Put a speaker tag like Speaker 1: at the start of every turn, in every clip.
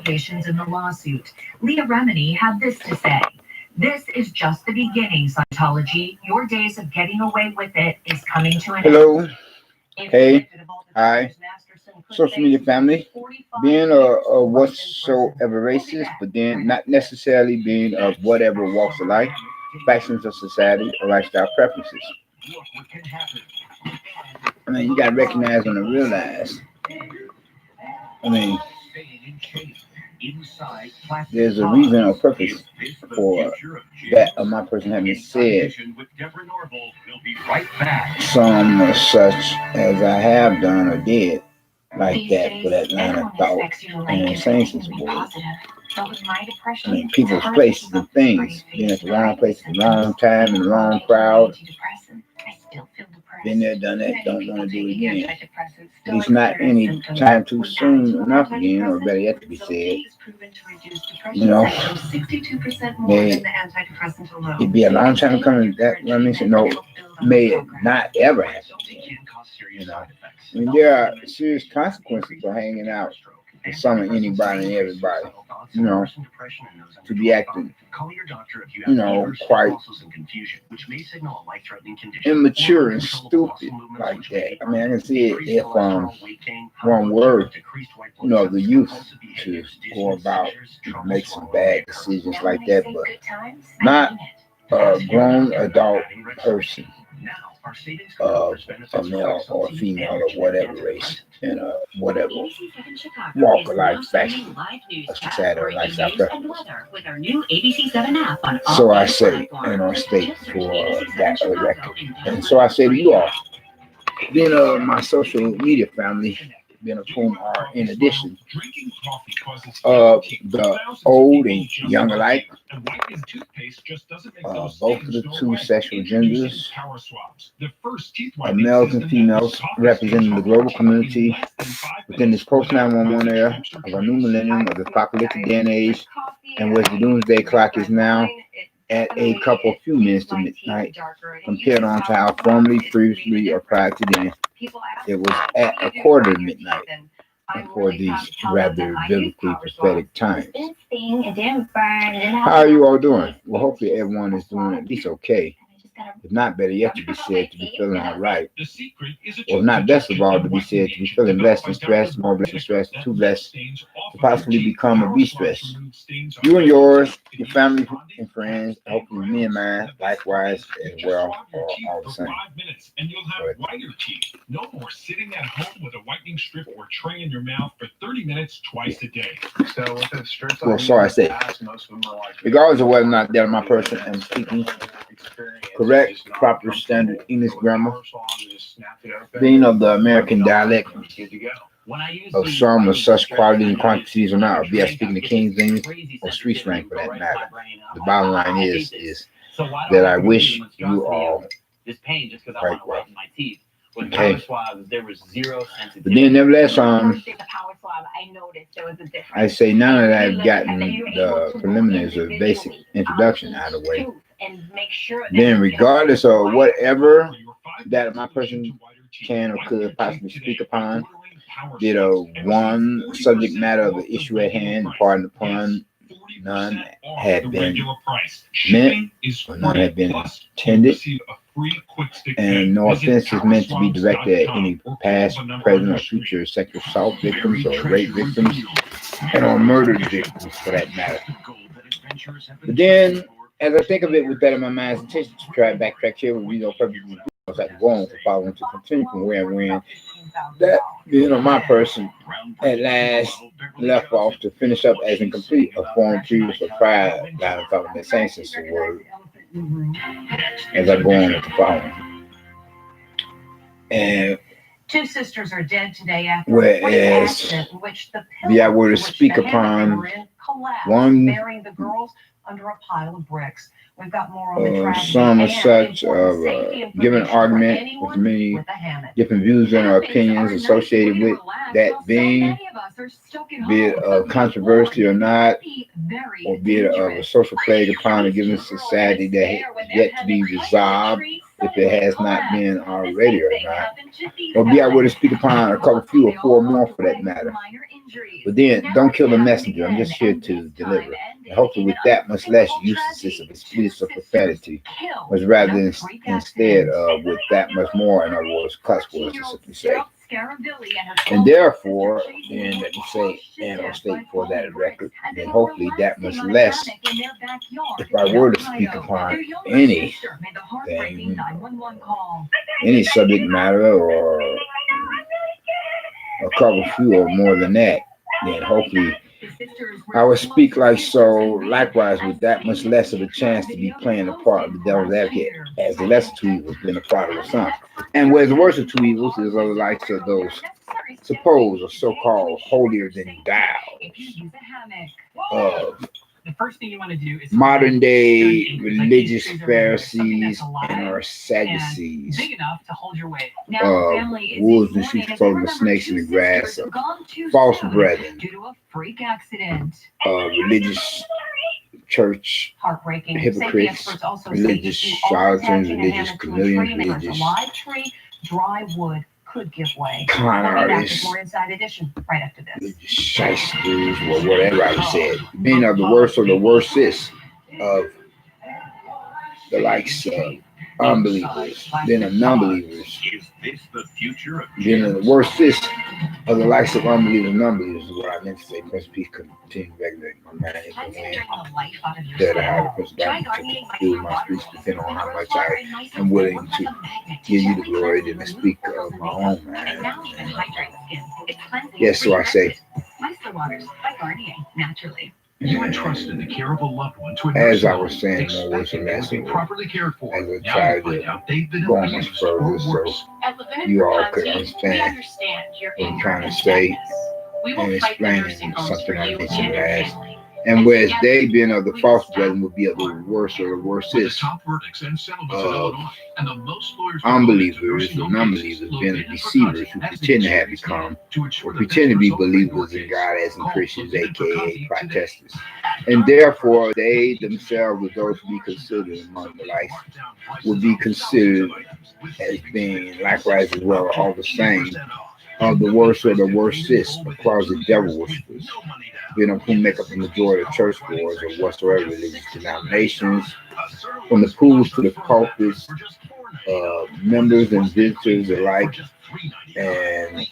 Speaker 1: implications in the lawsuit. Leah Remini had this to say. This is just the beginning, Scientology. Your days of getting away with it is coming to an end.
Speaker 2: Hello. Hey. Hi. Social media family. Being a whatsoever racist, but then not necessarily being of whatever walks of life, factions of society, or lifestyle preferences. I mean, you got to recognize and realize. I mean, there's a reason or purpose for that of my person having said some such as I have done or did like that for that line of thought and insane sense of words. I mean, people's places and things, being at the wrong place at the wrong time in the wrong crowd. Been there, done that, don't want to do it again. It's not any time too soon enough again, or better yet to be said. You know, may it be a long time coming. That I mean, no, may it not ever happen again. You know, I mean, there are serious consequences for hanging out with some of anybody and everybody. You know, to be acting, you know, quite immature and stupid like that. I mean, I can see it if one word, you know, the youth to go about make some bad decisions like that, but not a grown adult person of a male or female or whatever race and whatever walk of life, fashion, or society or lifestyle preference. So I say, and I state for that record. And so I say to you all, being my social media family, being of whom are in addition of the old and young alike, both of the two sexual genders, males and females representing the global community within this post 911 era of our new millennium of the apocalyptic day and age, and where the doomsday clock is now at a few minutes to midnight, compared on to how formerly, previously, or prior to then, it was at a quarter to midnight. And for these rather biblically prophetic times. How are you all doing? Well, hopefully everyone is doing at least okay. If not, better yet to be said to be feeling all right. Or if not, best of all, to be said to be feeling blessed and stressed, more blessed and stressed, too blessed to possibly become or be stressed. You and yours, your family and friends, hopefully me and mine, likewise as well, are all the same.
Speaker 3: No more sitting at home with a whitening strip or tray in your mouth for 30 minutes twice a day. So with the strips,
Speaker 2: well, so I say, regardless of whether or not that of my person am speaking correct, proper, standard English grammar, being of the American dialect, of some of such qualities and quantities or not, or be I speaking the King's English or street slang for that matter. The bottom line is that I wish you all right well. Okay. But then nevertheless, I say now that I've gotten the preliminaries of the basic introduction out of the way, then regardless of whatever that my person can or could possibly speak upon, did one subject matter of the issue at hand, pardon the pun, none had been meant, or none had been intended, and no offense is meant to be directed at any past, present, or future sexual assault victims or rape victims, and or murder victims for that matter. But then, as I think of it with that in my mind's intention to try to backtrack here with no purpose, I can go on for following to continue from where and when that, my person at last left off to finish up as incomplete a form previous or prior line of thought in the same sense of the word as I go on with the following. And
Speaker 1: two sisters are dead today after
Speaker 2: whereas I were to speak upon one
Speaker 1: burying the girls under a pile of bricks. We've got more on the
Speaker 2: some of such of given argument with many different views and opinions associated with that being, be it of controversy or not, or be it of a social plague upon a given society that has yet to be resolved if it has not been already or not, or be able to speak upon a couple, few, or four more for that matter. But then, don't kill the messenger. I'm just here to deliver. And hopefully with that, much less uses of expletives of profanity, was rather than instead of with that much more, in other words, cuss words to simply say. And therefore, then let me say, and I'll state for that record, then hopefully that much less, if I were to speak upon anything, any subject matter or a couple few or more than that, then hopefully I would speak like so, likewise with that much less of a chance to be playing the part of the devil's advocate as the lesser two evils being the prodigal son. And whereas the worst of two evils is other likes of those supposed or so-called holier than thou
Speaker 1: the first thing you want to do is
Speaker 2: modern day religious Pharisees and our Sadducees,
Speaker 1: big enough to hold your weight.
Speaker 2: wolves and sheep's clothing, the snakes in the grass, false brethren,
Speaker 1: due to a freak accident.
Speaker 2: Religious church hypocrites, religious charlatans, religious chameleons, religious
Speaker 1: Dry wood could give way.
Speaker 2: con artists,
Speaker 1: more inside edition right after this.
Speaker 2: religious shysters, or whatever I said, being of the worst or the worstest of the likes of unbelievers, then of non-believers, then of the worstest of the likes of unbelievers and non-believers is what I meant to say. Prince Peace continue to regulate my mind and that I have a principality to do my speech depending on how much I am willing to give you the glory than to speak of my own mind. Yes, so I say,
Speaker 3: You entrusted the care of a loved one to
Speaker 2: as I was saying, more words and less,
Speaker 3: be properly cared for.
Speaker 2: as I try to go on much further so you all could understand what I'm trying to say and explaining something I mentioned last. And whereas they being of the false brethren would be of the worst or the worstest unbelievers or non-believers, being the deceivers who pretend to have become or pretend to be believers in God as in Christians, aka protestants. And therefore they themselves, with those who be considered among the life, would be considered as being likewise as well all the same of the worst or the worstest of closet devil worshippers, being of whom make up the majority of churchgoers or whatsoever religious denominations, from the pools to the pulpits, members and visitors alike, and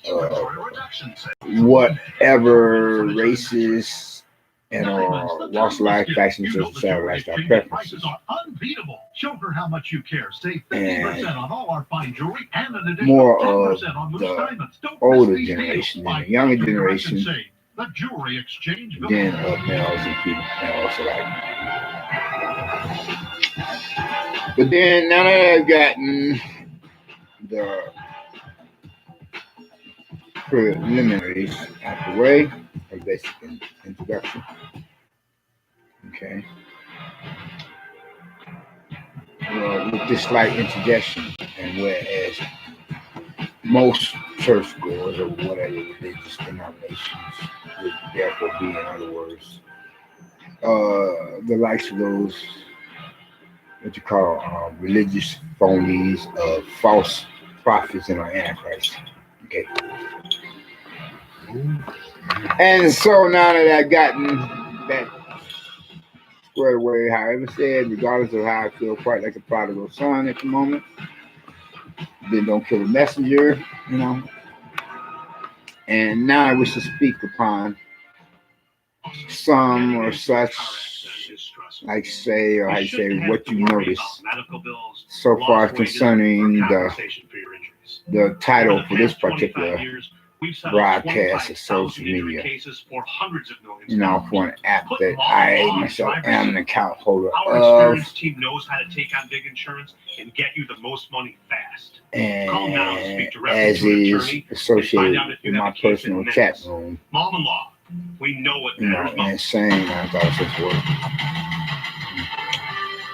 Speaker 2: whatever races and walks of life, fashion, social, style, lifestyle preferences.
Speaker 3: Show her how much you care. Save 50% on all our fine jewelry and an additional
Speaker 2: more of
Speaker 3: 10% on loose
Speaker 2: the
Speaker 3: diamonds. Don't
Speaker 2: older
Speaker 3: miss these
Speaker 2: generation
Speaker 3: deals.
Speaker 2: and the younger
Speaker 3: Like
Speaker 2: generation,
Speaker 3: the jewelry exchange.
Speaker 2: then of males and females alike. But then now that I've gotten the preliminaries out the way, a basic introduction. Okay. With this slight interjection, and whereas most churchgoers or whatever religious denominations would therefore be, in other words, the likes of those what you call religious phonies, false prophets, and antichrist. Okay. And so now that I've gotten that squared away, however said, regardless of how I feel, quite like a prodigal son at the moment, then don't kill the messenger, you know. And now I wish to speak upon some or such, like say, or I say, what you notice so far concerning the title for this particular broadcast of social media, you know, for an app that I myself am an account holder of,
Speaker 3: team knows how to take on big insurance and get you the most money fast.
Speaker 2: and as it is associated with my personal chat room,
Speaker 3: Mom-in-law, we know what
Speaker 2: you know, and saying I thought such work.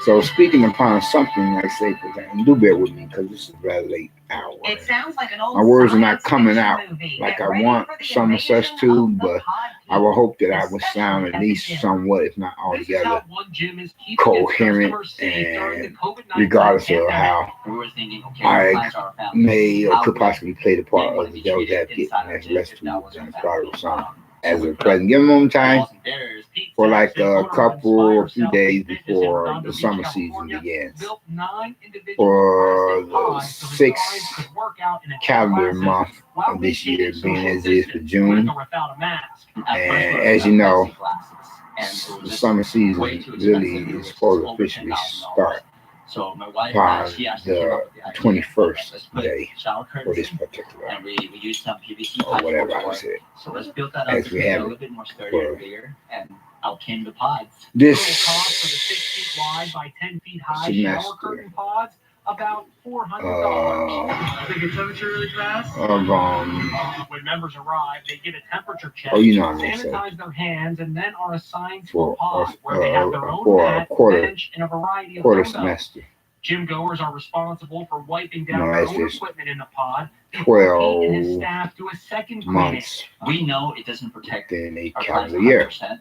Speaker 2: So speaking upon something like say, and do bear with me because this is rather late out.
Speaker 1: It sounds like an old
Speaker 2: My words are not
Speaker 1: science
Speaker 2: coming
Speaker 1: fiction
Speaker 2: out
Speaker 1: movie.
Speaker 2: like
Speaker 1: Get
Speaker 2: I
Speaker 1: ready
Speaker 2: want
Speaker 1: for the
Speaker 2: some
Speaker 1: invasion
Speaker 2: such to,
Speaker 1: of the
Speaker 2: but
Speaker 1: pod
Speaker 2: I will hope that
Speaker 1: people,
Speaker 2: I would sound at
Speaker 1: especially
Speaker 2: least
Speaker 1: at the gym.
Speaker 2: somewhat, if not
Speaker 3: This is how
Speaker 2: altogether,
Speaker 3: one gym is keeping
Speaker 2: coherent,
Speaker 3: its customers safe during the
Speaker 2: and
Speaker 3: COVID-19
Speaker 2: regardless of
Speaker 3: pandemic.
Speaker 2: how
Speaker 4: We were thinking, okay,
Speaker 2: I
Speaker 4: clients are our family.
Speaker 2: may or
Speaker 4: How
Speaker 2: could
Speaker 4: would
Speaker 2: possibly play the
Speaker 4: they
Speaker 2: part
Speaker 4: want
Speaker 2: of
Speaker 4: to
Speaker 2: the
Speaker 4: be
Speaker 2: devil's
Speaker 4: treated
Speaker 2: advocate,
Speaker 4: inside
Speaker 2: and
Speaker 4: our
Speaker 2: that's
Speaker 4: gym
Speaker 2: less
Speaker 4: if
Speaker 2: to
Speaker 4: that was our
Speaker 2: than
Speaker 4: family?
Speaker 2: probably some.
Speaker 4: So
Speaker 2: As
Speaker 4: we
Speaker 2: a
Speaker 4: put up
Speaker 2: present, give them a time
Speaker 4: walls and barriers.
Speaker 2: for like
Speaker 3: Jackson,
Speaker 2: a
Speaker 3: owner of
Speaker 2: couple,
Speaker 3: Inspire
Speaker 2: few
Speaker 3: Self
Speaker 2: days
Speaker 3: Fitness in
Speaker 2: before
Speaker 3: Redondo
Speaker 2: the
Speaker 3: Beach,
Speaker 2: summer season
Speaker 3: California,
Speaker 2: begins.
Speaker 3: built 9 individual
Speaker 2: For
Speaker 3: plastic
Speaker 2: the
Speaker 3: pods so his clients
Speaker 2: 6th
Speaker 3: could work out in a
Speaker 2: calendar
Speaker 3: classes
Speaker 2: month
Speaker 3: while
Speaker 2: of this year,
Speaker 3: maintaining
Speaker 2: being
Speaker 3: social
Speaker 2: as it is for
Speaker 3: distance, with
Speaker 2: June,
Speaker 3: or without a mask.
Speaker 4: At first, we
Speaker 2: and
Speaker 4: were
Speaker 2: as you
Speaker 4: putting up
Speaker 2: know,
Speaker 4: plexiglasses, and it was
Speaker 2: the
Speaker 4: just
Speaker 2: summer season
Speaker 4: way too
Speaker 2: really
Speaker 4: expensive. It
Speaker 2: is
Speaker 4: was
Speaker 2: supposed to
Speaker 4: over
Speaker 2: officially
Speaker 4: $10,000.
Speaker 2: start
Speaker 4: So my wife,
Speaker 2: upon
Speaker 4: she actually came
Speaker 2: the
Speaker 4: up with the idea. Let's
Speaker 2: 21st
Speaker 4: put
Speaker 2: day
Speaker 4: shower
Speaker 2: for
Speaker 4: curtains
Speaker 2: this
Speaker 4: in,
Speaker 2: particular,
Speaker 4: and we used some PVC
Speaker 2: or
Speaker 4: pipe
Speaker 2: whatever
Speaker 4: for
Speaker 2: I
Speaker 4: the door.
Speaker 2: said,
Speaker 4: So let's build that up
Speaker 2: as
Speaker 4: just
Speaker 2: we
Speaker 4: to make it a
Speaker 2: have
Speaker 4: little
Speaker 2: it
Speaker 4: bit more sturdier
Speaker 2: for
Speaker 4: and bigger, and out came the pods.
Speaker 3: Total cost
Speaker 2: this
Speaker 3: for the 6 feet wide by 10 feet high shower
Speaker 2: semester
Speaker 3: curtain pods about $400. Take a temperature really fast.
Speaker 2: of
Speaker 3: When members arrive, they get a temperature check,
Speaker 2: oh, you know what I'm gonna say,
Speaker 3: sanitize their hands, and then are assigned to a
Speaker 2: for
Speaker 3: pod where they have their own
Speaker 2: for a
Speaker 3: mat,
Speaker 2: quarter
Speaker 3: bench, and a variety of
Speaker 2: quarter
Speaker 3: dumbbells.
Speaker 2: semester.
Speaker 3: Gym goers are responsible for wiping
Speaker 2: No,
Speaker 3: down their
Speaker 2: that's
Speaker 3: own
Speaker 2: just
Speaker 3: equipment in the pod before he and his
Speaker 2: 12
Speaker 3: staff do a second cleaning.
Speaker 2: months
Speaker 4: We know it doesn't protect
Speaker 2: within a
Speaker 4: our clients
Speaker 2: calendar year.
Speaker 4: 100%,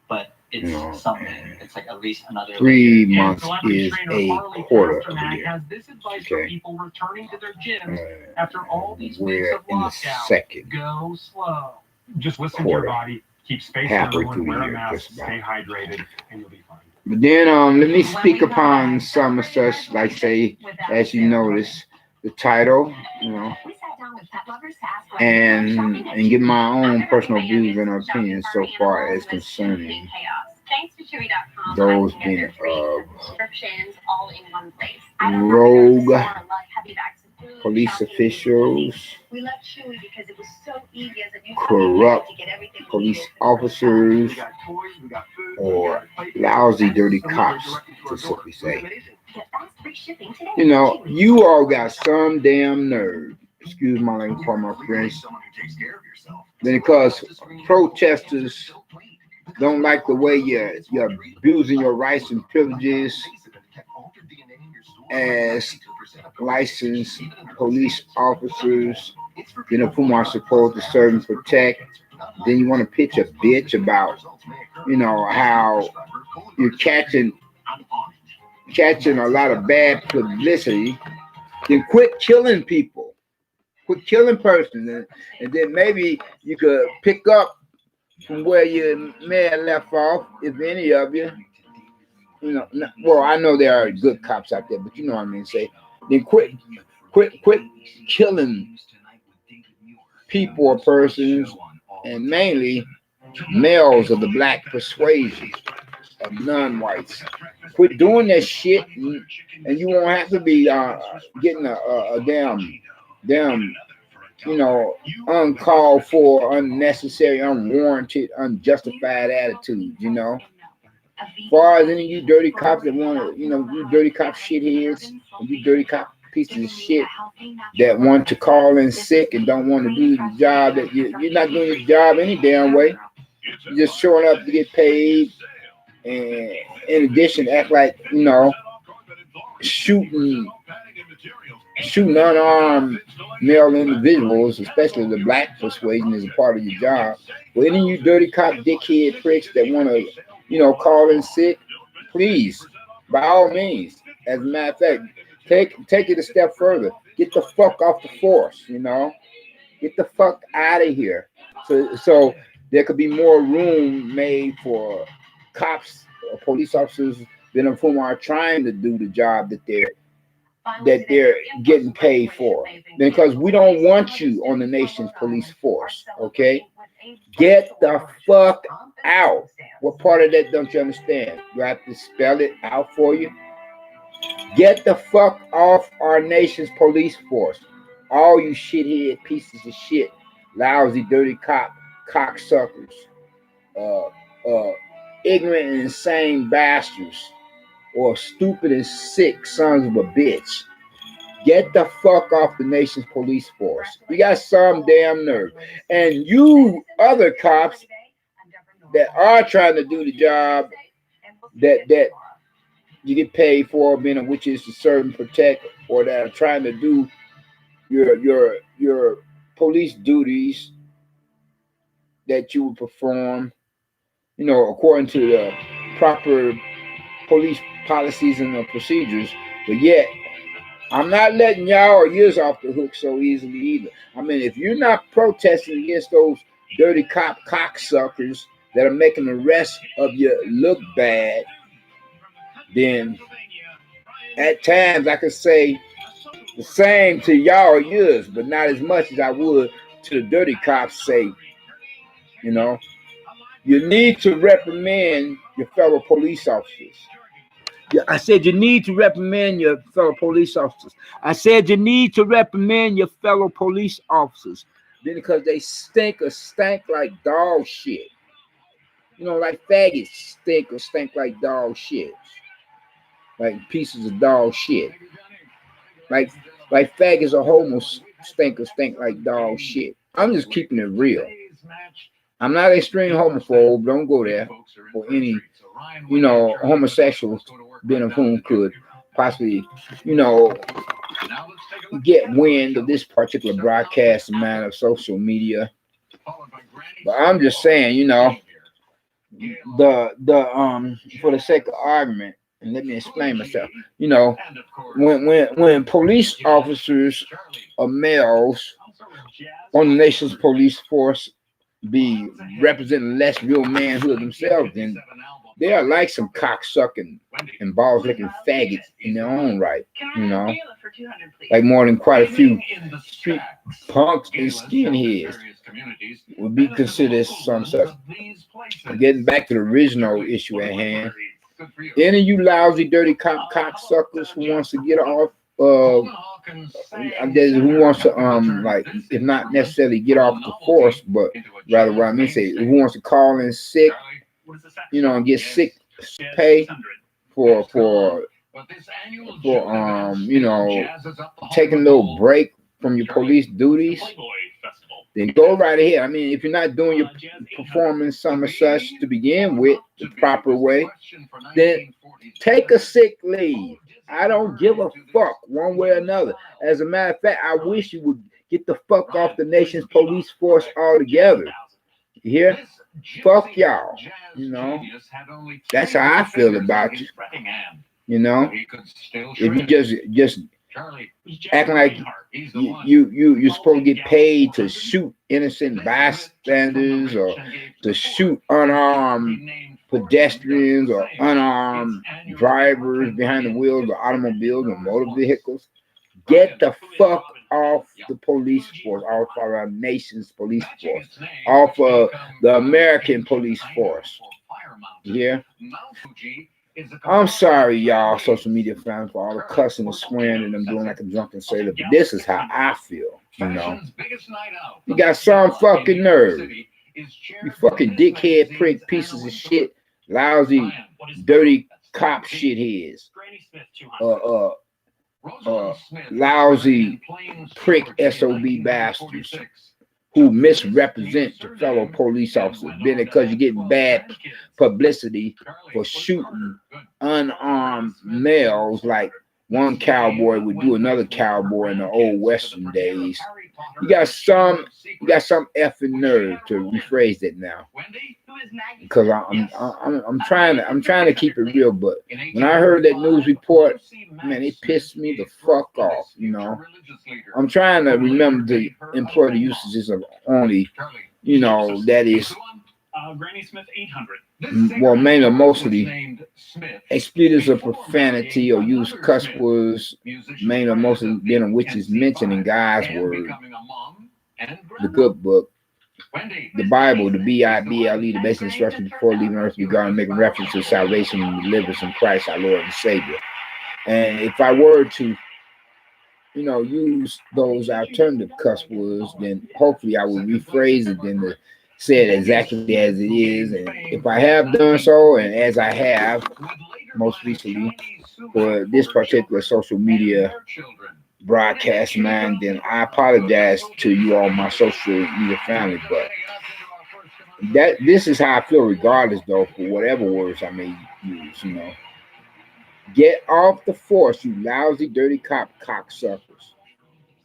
Speaker 4: but it's
Speaker 2: You know,
Speaker 4: something.
Speaker 2: and
Speaker 4: It's like at least another
Speaker 2: 3
Speaker 4: layer.
Speaker 2: months
Speaker 3: Celebrity
Speaker 2: is
Speaker 3: trainer
Speaker 2: a
Speaker 3: Harley
Speaker 2: quarter of a
Speaker 3: Pasternak
Speaker 2: year.
Speaker 3: has this advice for
Speaker 2: Okay.
Speaker 3: people returning to their gyms
Speaker 2: Uh,
Speaker 3: after all these weeks
Speaker 2: we're
Speaker 3: of
Speaker 2: in the
Speaker 3: lockdown.
Speaker 2: second
Speaker 3: Go slow. Just listen to your
Speaker 2: quarter,
Speaker 3: body. Keep spacing
Speaker 2: halfway
Speaker 3: everyone.
Speaker 2: through the
Speaker 3: Wear a
Speaker 2: year,
Speaker 3: mask.
Speaker 2: just about.
Speaker 3: Stay hydrated, and you'll be fine.
Speaker 2: But then let me speak upon some such, like say, as you notice, the title, you know, and give my own personal views and opinions so far as concerning those being rogue police officials, corrupt police officers, or lousy, dirty cops, to simply say. You know, you all got some damn nerve, excuse my language for my friends, because protesters don't like the way you're abusing your rights and privileges as licensed police officers, you know, whom are supposed to serve and protect. Then you want to pitch a bitch about, you know, how you're catching a lot of bad publicity. Then quit killing people, quit killing persons, and then maybe you could pick up from where you may have left off, if any of you. You know, well, I know there are good cops out there, but you know what I mean. Say, then quit killing people or persons, and mainly males of the black persuasion, of non-whites. Quit doing that shit, and you won't have to be getting a damn, you know, uncalled for, unnecessary, unwarranted, unjustified attitude, you know. As far as any of you dirty cops that want to, you know, you dirty cop shitheads, and you dirty cop pieces of shit that want to call in sick and don't want to do the job, that you're not doing your job any damn way. You're just showing up to get paid, and in addition, act like, you know, shooting unarmed male individuals, especially the black persuasion, is a part of your job. Well, any of you dirty cop dickhead pricks that want to, you know, call in sick, please, by all means. As a matter of fact, take it a step further. Get the fuck off the force, you know. Get the fuck out of here. So there could be more room made for cops or police officers than of whom are trying to do the job that they're getting paid for. Because we don't want you on the nation's police force, okay? Get the fuck out. What part of that don't you understand? Do I have to spell it out for you? Get the fuck off our nation's police force. All you shithead pieces of shit, lousy, dirty cop, cocksuckers, ignorant and insane bastards, or stupid and sick sons of a bitch. Get the fuck off the nation's police force. You got some damn nerve. And you other cops that are trying to do the job that you get paid for, being which is to serve and protect, or that are trying to do your police duties that you would perform, you know, according to the proper police policies and procedures. But yet, I'm not letting y'all years off the hook so easily either. I mean, if you're not protesting against those dirty cop cocksuckers that are making the rest of you look bad, then at times I could say the same to y'all years, but not as much as I would to the dirty cops say, you know. You need to reprimand your fellow police officers. Yeah, I said you need to reprimand your fellow police officers. I said you need to reprimand your fellow police officers. Then because they stank like dog shit. You know, like faggots stink like dog shit. Like pieces of dog shit. Like faggots or homos stink like dog shit. I'm just keeping it real. I'm not extreme homophobe. Don't go there. Or any, you know, homosexual being of whom could possibly, you know, get wind of this particular broadcast amount of social media. But I'm just saying, you know, the for the sake of argument, and let me explain myself. You know, when police officers or males on the nation's police force be representing less real manhood themselves, then they are like some cocksucking and balls licking faggots in their own right, you know, like more than quite a few street punks and skinheads would be considered some such. Getting back to the original issue at hand, any of you lousy, dirty cocksuckers who wants to get off, who wants to like, if not necessarily get off the force, but rather what I mean say, who wants to call in sick, you know, and get sick pay for you know, taking a little break from your police duties, then go right ahead. I mean, if you're not doing your performance some as such to begin with the proper way, then take a sick leave. I don't give a fuck one way or another. As a matter of fact, I wish you would get the fuck off the nation's police force altogether. You hear? Fuck y'all. You know? That's how I feel about you. You know? If you just acting like you're supposed to get paid to shoot innocent bystanders or to shoot unarmed pedestrians or unarmed drivers behind the wheels of automobiles or motor vehicles, get the fuck off the police force, off our nation's police force, off of the American police force. Yeah. I'm sorry, y'all, social media fans, for all the cussing and swearing and I'm doing like a drunken sailor, but this is how I feel, you know. You got some fucking nerve. You fucking dickhead prick pieces of shit, lousy, dirty cop shitheads. Lousy prick SOB bastards who misrepresent the fellow police officers, being because you're getting bad publicity for shooting unarmed males like one cowboy would do another cowboy in the old Western days. You got some effing nerve to rephrase it now, because I'm trying to keep it real. But when I heard that news report, man, it pissed me the fuck off. You know, I'm trying to remember to employ the usages of only, you know, that is, well, mainly or mostly expletives of profanity or use cuss words, mainly or mostly being which is mentioned in God's word, the good book, the Bible, the B.I.B.L.E, the basic instructions before leaving earth regarding making reference to salvation and deliverance in Christ, our Lord and Savior. And if I were to, you know, use those alternative cuss words, then hopefully I will rephrase it and to say it exactly as it is. And if I have done so, and as I have most recently for this particular social media broadcast, man, then I apologize to you all, my social media family. But this is how I feel regardless, though, for whatever words I may use, you know. Get off the force, you lousy, dirty cocksuckers.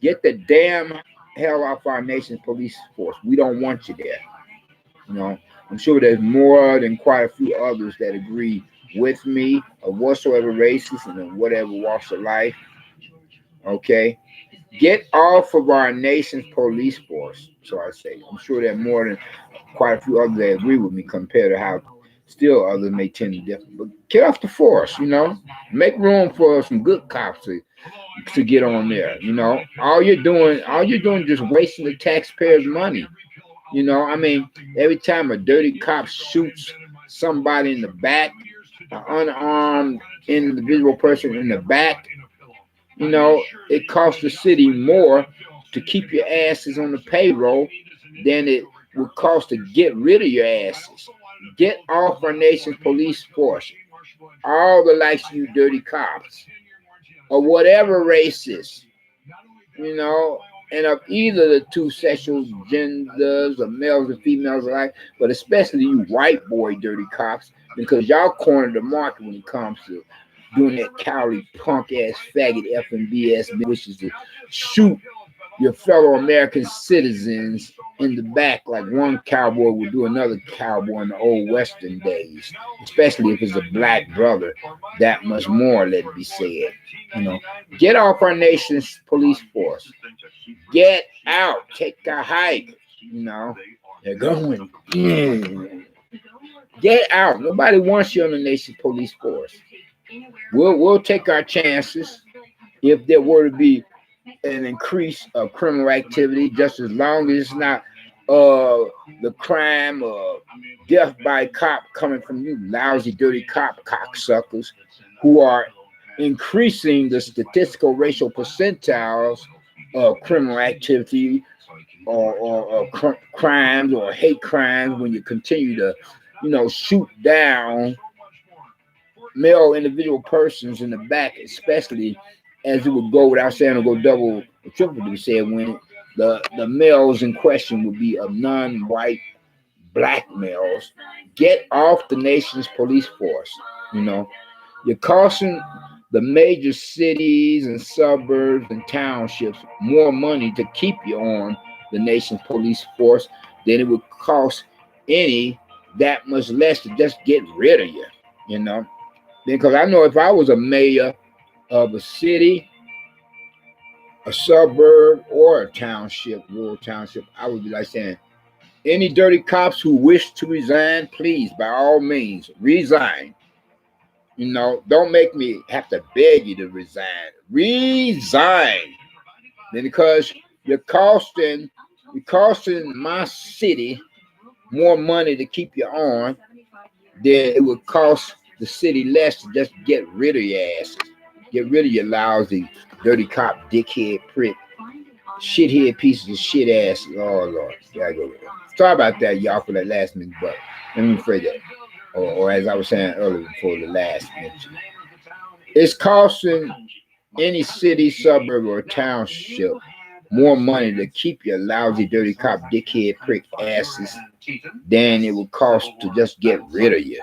Speaker 2: Get the damn hell off our nation's police force. We don't want you there. You know, I'm sure there's more than quite a few others that agree with me of whatsoever races and of whatever walks of life. Okay, get off of our nation's police force. So I say, I'm sure there are more than quite a few others that agree with me compared to how still others may tend to differ. But get off the force, you know, make room for some good cops to get on there. You know, all you're doing is just wasting the taxpayers' money. You know, I mean, every time a dirty cop shoots somebody in the back, an unarmed individual person in the back, you know, it costs the city more to keep your asses on the payroll than it would cost to get rid of your asses. Get off our nation's police force. All the likes of you dirty cops, or whatever races, you know, and of either the two sexual genders of males and females alike, but especially you white boy dirty cops, because y'all corner the market when it comes to doing that cowardly punk ass faggot FNBS, which is to shoot your fellow American citizens in the back like one cowboy would do another cowboy in the old Western days, especially if it's a black brother. That much more, let it be said. You know, get off our nation's police force. Get out. Take a hike. You know, they're going. Get out. Nobody wants you on the nation's police force. We'll take our chances if there were to be an increase of criminal activity, just as long as it's not the crime of death by cop coming from you lousy, dirty cop cocksuckers who are increasing the statistical racial percentiles of criminal activity or crimes or hate crimes when you continue to, you know, shoot down male individual persons in the back, especially as it would go without saying, or go double or triple to be said, when the males in question would be of non-white black males. Get off the nation's police force. You know, you're costing the major cities and suburbs and townships more money to keep you on the nation's police force than it would cost any that much less to just get rid of you. You know, because I know if I was a mayor of a city, a suburb, or a township, rural township, I would be like saying, any dirty cops who wish to resign, please, by all means, resign. You know, don't make me have to beg you to resign. Resign. Because you're costing my city more money to keep you on than it would cost the city less to just get rid of your asses. Get rid of your lousy, dirty cop, dickhead, prick, shithead pieces of shit asses. Oh, Lord. Gotta go with it. Sorry about that, y'all, for that last minute, but let me rephrase that. Or as I was saying earlier before the last mention. It's costing any city, suburb, or township more money to keep your lousy, dirty cop, dickhead, prick asses than it would cost to just get rid of you.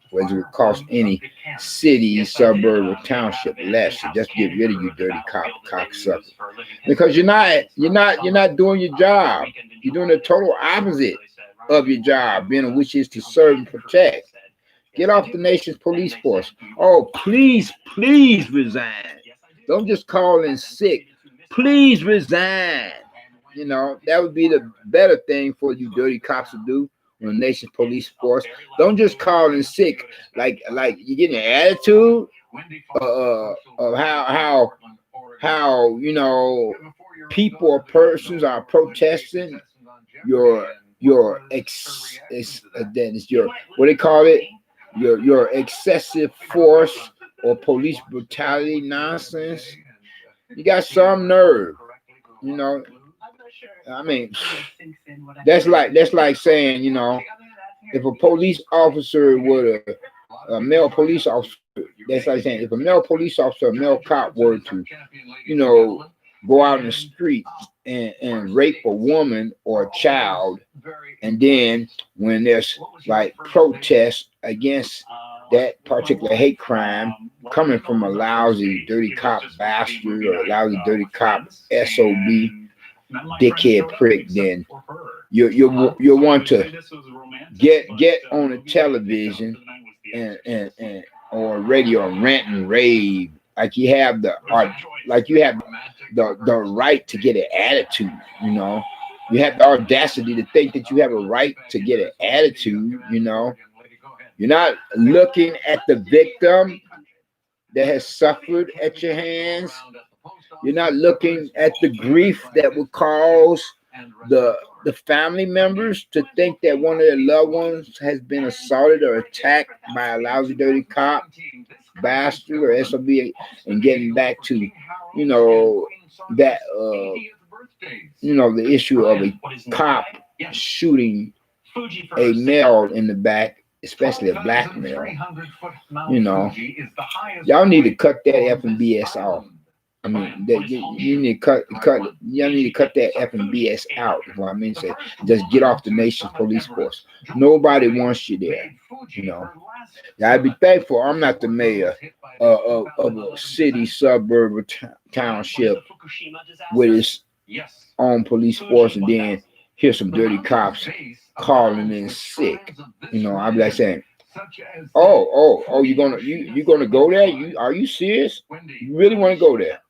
Speaker 2: Whereas it would cost any city, suburb, or township less to just get rid of you, dirty cop, cocksucker. Because you're not doing your job. You're doing the total opposite of your job, which is to serve and protect. Get off the nation's police force. Oh, please resign. Don't just call in sick. Please resign. You know, that would be the better thing for you dirty cops to do on the nation's police force. Don't just call in sick like you get an attitude of how you know people or persons are protesting your what they call it, your excessive force or police brutality nonsense. You got some nerve, you know. I mean, that's like saying, you know, if a police officer would a male police officer, that's like saying if a male police officer, a male cop were to, you know, go out in the street and rape a woman or a child, and then when there's like protests against that particular hate crime coming from a lousy, dirty cop bastard or a lousy, dirty cop SOB, dickhead prick, then you'll want to get on the television and or radio and rant and rave like you have the right to get an attitude. You know, you have the audacity to think that you have a right to get an attitude. You know, you're not looking at the victim that has suffered at your hands. You're not looking at the grief that would cause the family members to think that one of their loved ones has been assaulted or attacked by a lousy, dirty cop, bastard, or SOB, and getting back to, you know, that, you know, the issue of a cop shooting a male in the back, especially a black male. You know, y'all need to cut that effing BS off. I mean, that you need to y'all need to cut that effing BS out. Is what I mean, say, just get off the nation's police force. Nobody wants you there. You know, I'd be thankful. I'm not the mayor of a city, suburb, or township with its own police force, and then hear some dirty cops calling in sick. You know, I'd be like saying, "Oh, you gonna go there? Are you serious? You really want to go there?"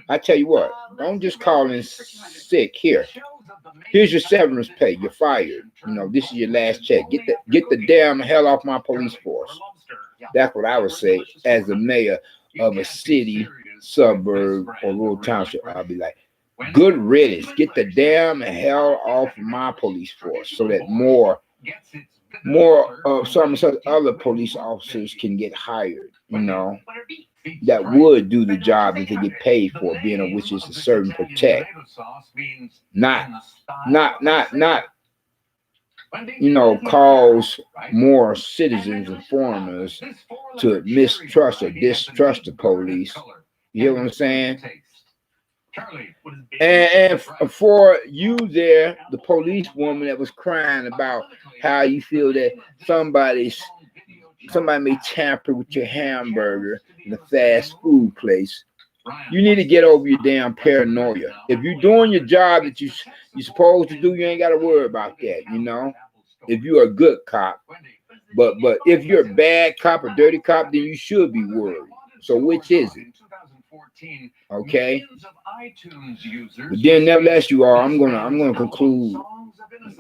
Speaker 2: I tell you what, don't just call in sick. Here's your severance pay. You're fired. You know, this is your last check. Get the damn hell off my police force. That's what I would say as the mayor of a city, suburb, or rural township. I'll be like, good riddance. Get the damn hell off my police force so that more of some other police officers can get hired. You know, that would do the job that they get paid for, being of which is to serve and protect, not you know, cause more citizens and foreigners to mistrust or distrust the police. You hear what I'm saying? And for you there, the police woman that was crying about how you feel that somebody may tamper with your hamburger in a fast food place, you need to get over your damn paranoia. If you're doing your job that you're supposed to do, you ain't got to worry about that, you know, if you're a good cop. But if you're a bad cop or dirty cop, then you should be worried. So which is it? Okay. But then nevertheless, you all, I'm gonna conclude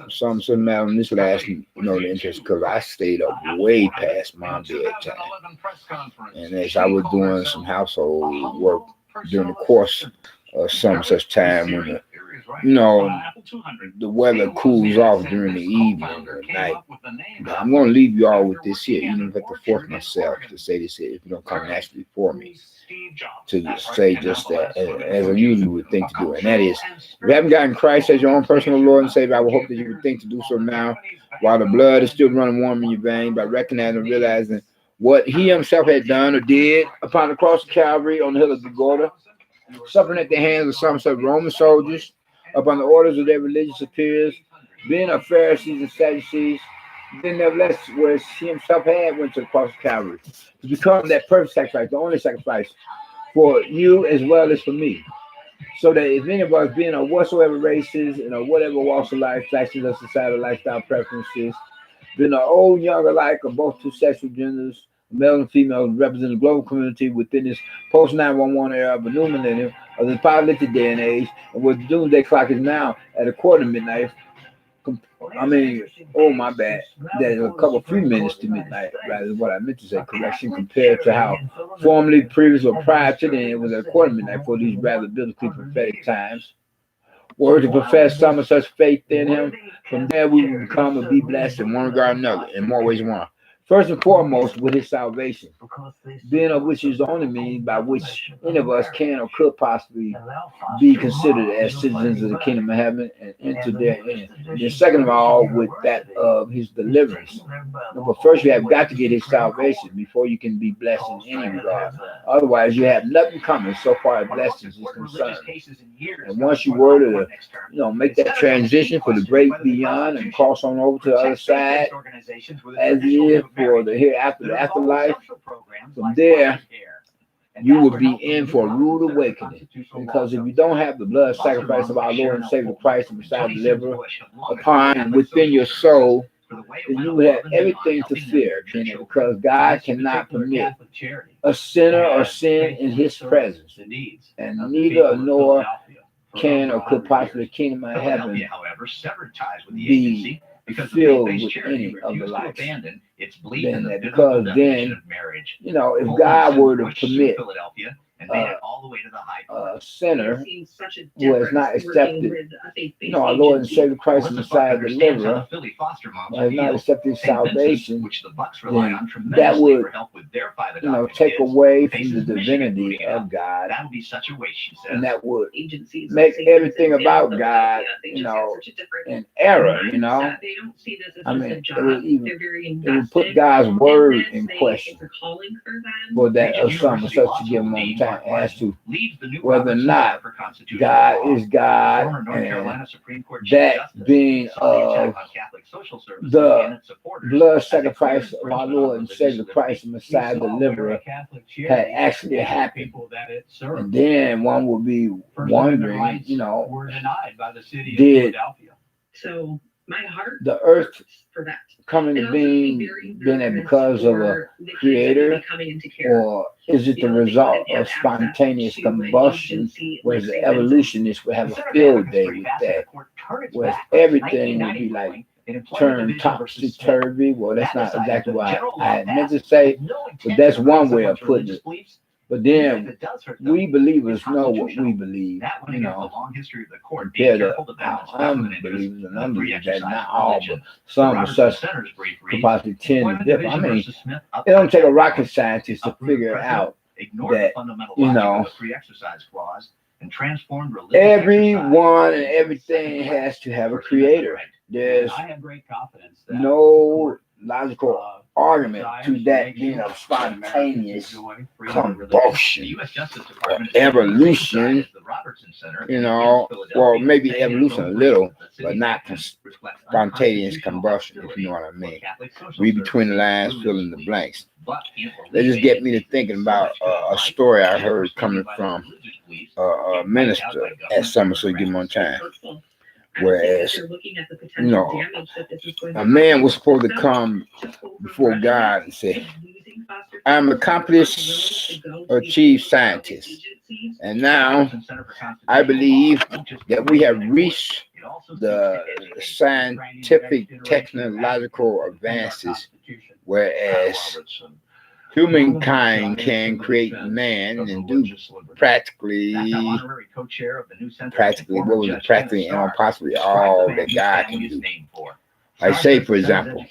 Speaker 2: something out on this last, you know, the interest, because I stayed up way past my bedtime, and as I was doing some household work during the course of some such time when the, you know, the weather cools off during the evening or night. But I'm going to leave you all with this here, even if I have to force myself to say this here, if you don't come naturally for me, to say just that, as I usually would think to do. And that is, if you haven't gotten Christ as your own personal Lord and Savior, I would hope that you would think to do so now, while the blood is still running warm in your veins, by recognizing and realizing what he himself had done or did upon the cross of Calvary on the hill of Golgotha, suffering at the hands of some sort of Roman soldiers, upon the orders of their religious superiors, being of Pharisees and Sadducees. Then nevertheless, whereas he himself had went to the cross of Calvary to become that perfect sacrifice, the only sacrifice for you as well as for me. So that if any of us, being of whatsoever races and of whatever walks of life, factions of societal lifestyle preferences, being an old, young alike of both two sexual genders, male and female, represent the global community within this post-911 era of a new millennium of the apocalyptic day and age, and where the doomsday clock is now at midnight. I mean, oh my bad, there's a few minutes to midnight, rather than what I meant to say, correction, compared to how formerly, previous, or prior to then it was at midnight for these rather biblically prophetic times. Were to profess some of such faith in him, from there we will become and be blessed in one regard or another, in more ways than one. First and foremost, with his salvation, being of which is the only means by which any of us can or could possibly be considered as citizens of the kingdom of heaven and enter therein. And then second of all, with that of his deliverance. But first, you have got to get his salvation before you can be blessed in any regard. Otherwise, you have nothing coming so far as blessings is concerned. And once you were to, you know, make that transition for the great beyond and cross on over to the other side, as it is, for the hereafter, the afterlife, from there, you will be in for a rude awakening. Because if you don't have the blood sacrifice of our Lord and Savior Christ and Messiah Deliverer upon within your soul, then you will have everything to fear. Because God cannot permit a sinner or sin in his presence. And neither nor can or could possibly the kingdom of heaven be filled with any of the likes. Then that because then, you know, if God were to permit a sinner who has not accepted, you know, our Lord and Savior Christ and Messiah Deliverer, has not accepted salvation, then that would, you know, take away from the divinity of God, and that would make everything about God, you know, in error, you know. I mean, it would put God's word in question for that assumption such to give him on time as to whether or not God is God, and that being of the blood sacrifice of our Lord and Savior Christ and Messiah Deliverer had actually happened. And then one would be wondering, you know, did the earth come into being been because of a creator, or is it the result of spontaneous combustion, whereas the evolutionists would have a field day with that, where everything would be like turned topsy-turvy? Well, that's not exactly what I meant to say, but that's one way of putting it. But then we believers know what we believe, you know, compared to our unbelievers and unbelievers. That's not all, but some of such could possibly tend to differ. I mean, it don't take a rocket scientist to figure out that, you know, everyone and everything has to have a creator. There's no logical argument to that being a spontaneous combustion or evolution, you know, well, maybe evolution a little, but not spontaneous combustion, if you know what I mean. Read between the lines, fill in the blanks. They just get me to thinking about a story I heard coming from a minister at Somerset Give on Time. Whereas, you know, a man was supposed to come before God and say, I'm an accomplished, achieved scientist. And now I believe that we have reached the scientific technological advances, whereas humankind can create man and do practically and possibly all that God can do. I say, for example,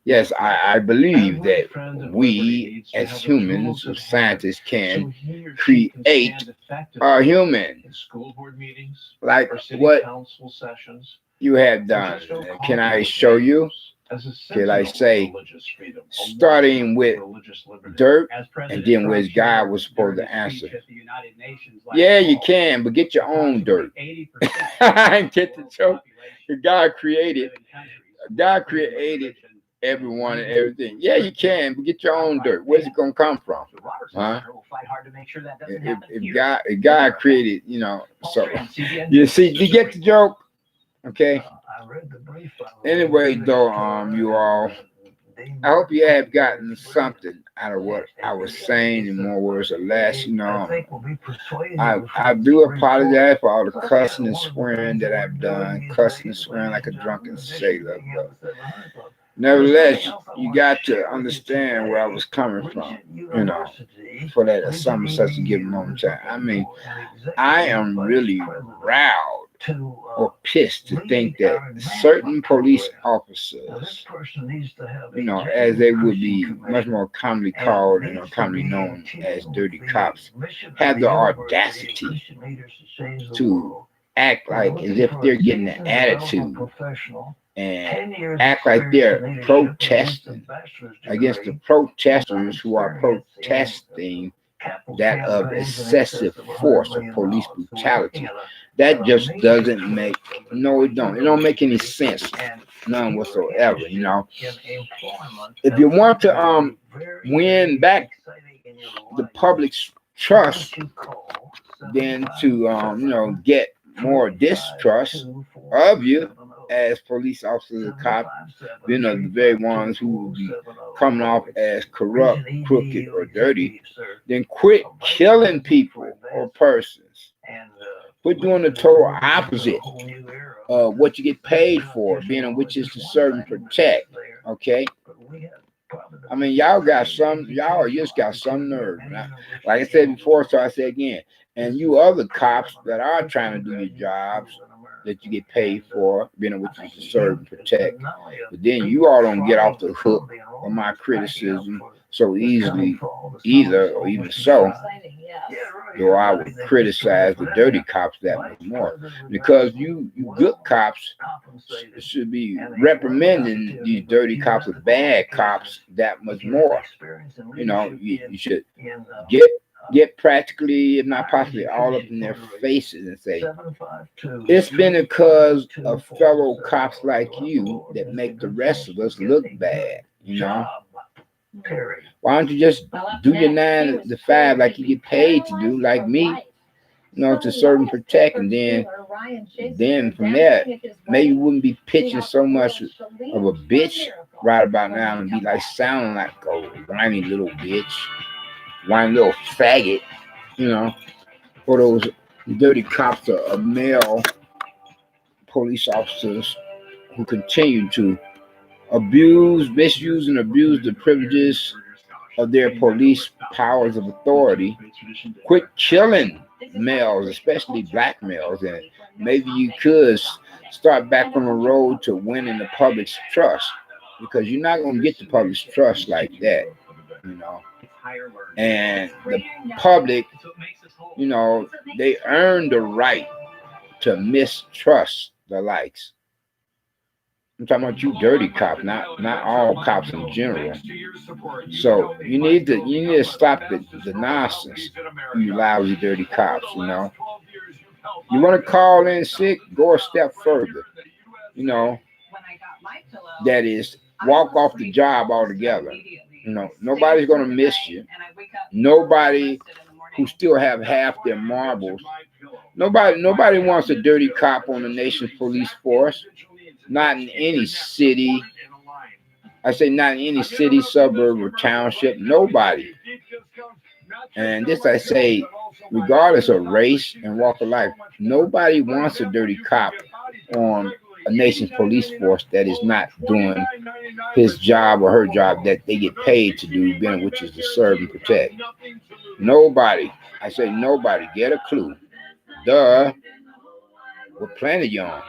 Speaker 2: yes, I believe that we as humans, as scientists, can create a human like what you have done. Can I show you? Can I say, starting with dirt, and then where God was supposed to answer? Yeah, you can, but get your own dirt. Get the joke. God created everyone and everything. Yeah, you can, but get your own dirt. Where's it gonna come from? Huh? If God created, you know, so you see, you get the joke. Okay. Anyway, though, you all, I hope you have gotten something out of what I was saying in more words or less. You know, I do apologize for all the cussing and swearing that I've done, cussing and swearing like a drunken sailor. But nevertheless, you got to understand where I was coming from, you know, for that some such a given moment in time. I mean, I am really riled or pissed to think that certain police officers, you know, as they would be much more commonly called and commonly known as dirty cops, have the audacity to act like as if they're getting an attitude and act like they're protesting against the protesters who are protesting that of excessive force or police brutality. That just doesn't make, no, it don't make any sense, none whatsoever. You know, if you want to win back the public's trust, then to you know, get more distrust of you as police officers and cops, you know, the very ones who will be coming off as corrupt, crooked, or dirty, then quit killing people or persons. Quit doing the total opposite of what you get paid for, being a witch is to serve and protect. Okay? I mean, y'all just got some nerve. Now, like I said before, so I say again, and you other cops that are trying to do your jobs that you get paid for, being a witch is to serve and protect, but then you all don't get off the hook on my criticism so easily either, or even so, though I would criticize the dirty cops that much more, because you good cops should be reprimanding these dirty cops or bad cops that much more. You know, you should get practically, if not possibly, all up in their faces and say, it's been because of fellow cops like you that make the rest of us look bad, you know? Why don't you just do your 9 to 5 like you get paid to do, like me, you know, to serve and protect, and then from there, maybe you wouldn't be pitching so much of a bitch right about now and be like sounding like a whiny little bitch, whiny little faggot, you know, for those dirty cops or male police officers who continue to misuse and abuse the privileges of their police powers of authority. Quit killing males, especially black males, and maybe you could start back on the road to winning the public's trust, because you're not going to get the public's trust like that, you know. And the public, you know, they earn the right to mistrust the likes. I'm talking about you dirty cops, not all cops in general. So you need to stop the nonsense, you lousy dirty cops, you know. You want to call in sick, go a step further. You know, that is, walk off the job altogether. You know, nobody's gonna miss you. Nobody who still have half their marbles. Nobody wants a dirty cop on the nation's police force. Not in any city. I say not in any city, suburb, or township. Nobody. And this I say, regardless of race and walk of life, nobody wants a dirty cop on a nation's police force that is not doing his job or her job that they get paid to do, which is to serve and protect. Nobody. I say nobody. Get a clue. Duh. What planet you on?